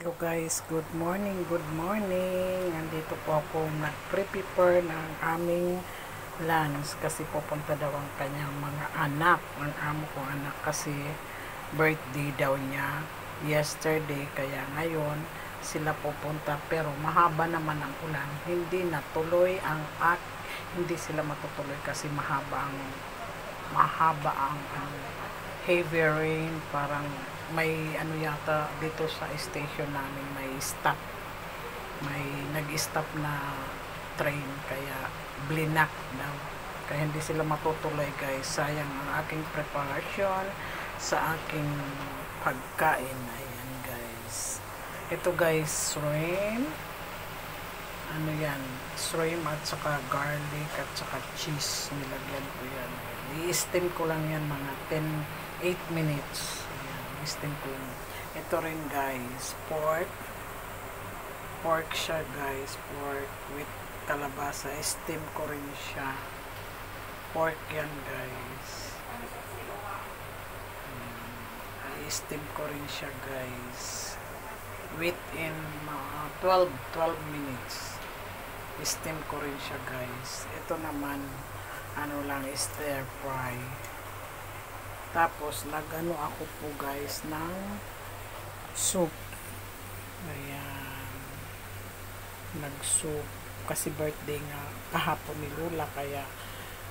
Hello guys, good morning, good morning. Nandito po ako nag-prepare ng aming lunch kasi pupunta daw ang kanyang mga anak. Ang amo kong anak kasi birthday daw niya yesterday, kaya ngayon sila pupunta, pero mahaba naman ang ulan. Hindi sila matutuloy kasi mahaba ang heavy rain. Parang may yata dito sa station namin, may nag-stop na train, kaya blinak daw, kaya hindi sila matutuloy guys. Sayang ang aking preparation sa aking pagkain. Ayan guys, ito guys, shrimp, shrimp at saka garlic at saka cheese, nilagyan ko yan. I-steam ko lang yan mga 8 minutes. Steam ko. Ito rin guys, pork siya guys, pork with kalabasa. Steam ko rin siya, pork yan guys. I-steam ko rin siya guys within 12 minutes. Steam ko rin siya guys. Ito naman stir fry. Tapos nagano ako po guys ng soup. Ayan, nag-soup kasi birthday nga kahapon ni Lola, kaya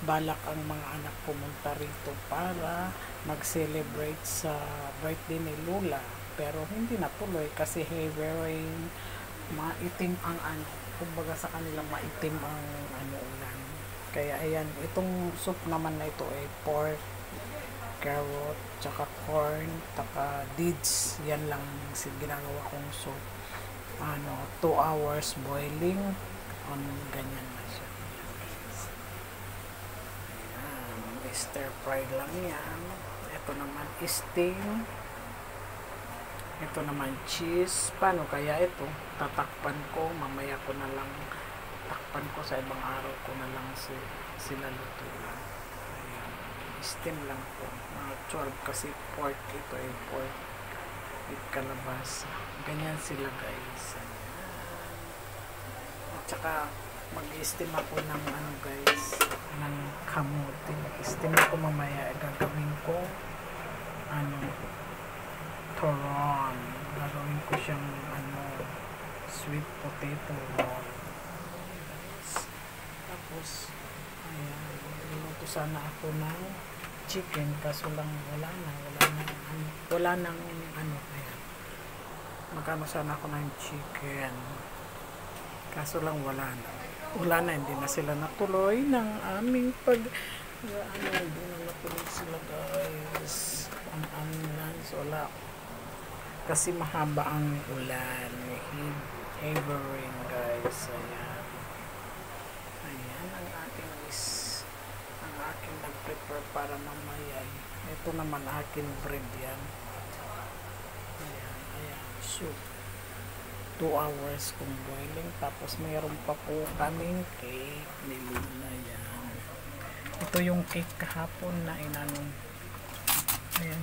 balak ang mga anak pumunta rito para mag-celebrate sa birthday ni Lola, pero hindi natuloy kasi heavy rain, maitim ang kumbaga sa kanila maitim ang ulan. Kaya ayan, itong soup naman na ito ay pork, carrot, tsaka corn, tsaka deeds. Yan lang ginagawa kong soup. 2 hours boiling on ganyan na siya. Ayan, stir fry lang yan. Ito naman steam. Ito naman cheese. Paano kaya ito? Tatakpan ko, mamaya ko na lang takpan ko, sa ibang araw ko na lang sila lutuan. Steam lang po, 12 kasi pork, ito ay pork with kalabasa. Ganyan sila guys. At saka mag-steam ako ng guys, ng kamote. Steam ako mamaya, gagawin ko turon. Gagawin ko siyang sweet potato roll. Tapos ayan, luto sana ako ng chicken, kaso lang wala nang kaya magkano sana ako ng chicken, kaso lang wala na, hindi na sila natuloy ng aming hindi na natuloy sila guys ang aming lunch. Wala kasi mahaba ang ulan, heavy rain guys. Ayan ang aking nag-prepare para mamaya. Ito naman akin bread yan. Ayan, soup. 2 hours kung boiling. Tapos mayroon pa po kaming cake ni Luna yan. Ito yung cake kahapon na ayan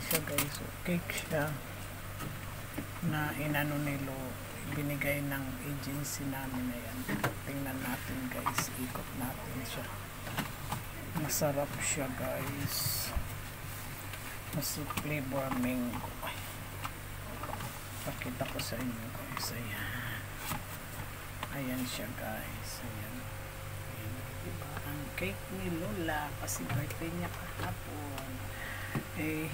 siya guys. So, cake siya na binigay ng agency namin. Ayan, tingnan natin guys, ikot natin siya. Masarap siya guys, mas flavor mango. Pakita ko sa inyo guys. Ayan siya guys. Ayan, diba ang cake ni Lola kasi birthday niya kahapon.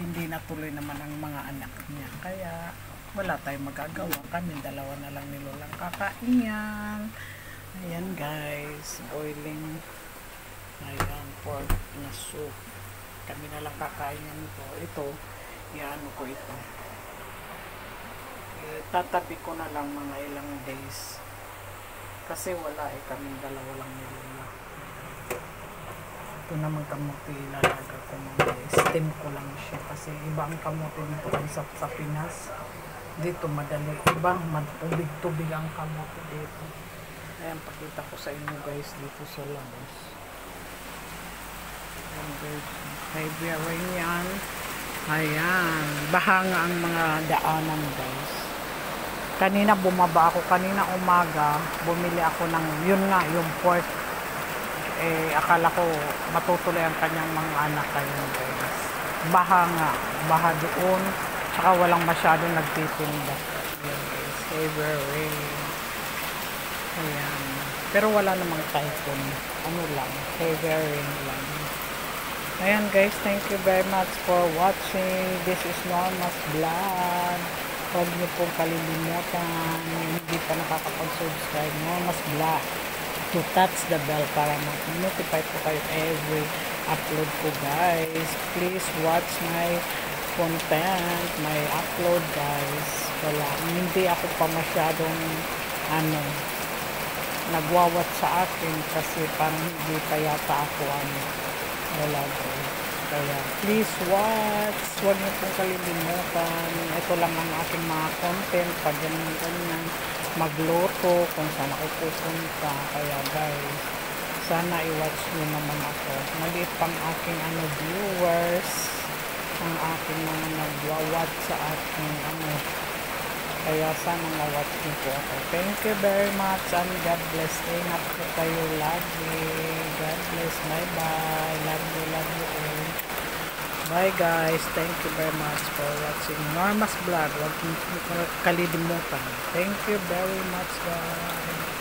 Hindi natuloy naman ang mga anak niya, kaya wala tayong magagawa. Kami dalawa na lang ni Lola kakain yan. Ayan guys, boiling. Ayan, pork na soup. Kami na lang kakain nito. Ito, ko ito. Tatabi ko na lang mga ilang days. Kasi wala kaming dalawa lang ni Lola. Ito naman kamote, ilalaga ko mga steam ko lang siya. Kasi iba ang kamote dito sa Pinas. Dito madali. Ibang tubig ang kamote dito. Ayan, pakita ko sa inyo guys dito sa labas. Heavy rain yan. Ayan, bahanga ang mga daanan guys. Kanina bumaba ako, kanina umaga, bumili ako ng, yun nga, yung pork. Akala ko matutuloy ang kanyang mga anak kayo guys. Baha nga, baha doon, tsaka walang masyadong nagtitinda. Ayan guys, heavy rain. Ayan. Pero wala namang typhoon. Ano lang, heavy rain lang. Ayan guys, thank you very much for watching. This is Norma's Vlog. Huwag niyo pong kalilimutan, hindi pa nakakapag-subscribe, Norma's Vlog, to touch the bell para mag-notify po kayo every upload ko guys. Please watch my content, my upload guys. Hindi ako pa masyadong nagwawat sa akin kasi parang hindi pa yata ako wala guys. Kaya please watch, huwag niyo pong kalilimutan. Ito lang ang aking mga content pag ganyan magluto, kung saan ako pupunta. Kaya guys, sana i-watch niyo naman ako. Maliit pang aking viewers, ang aking mga nagwa-watch sa aking kaya sana ma-watch niyo po ako. Thank you very much and God bless. Ingat po kayo lagi. God bless. Bye bye. Love you all. Bye guys. Thank you very much for watching Norma's Vlog. Huwag niyo kalilimutan. Thank you very much guys.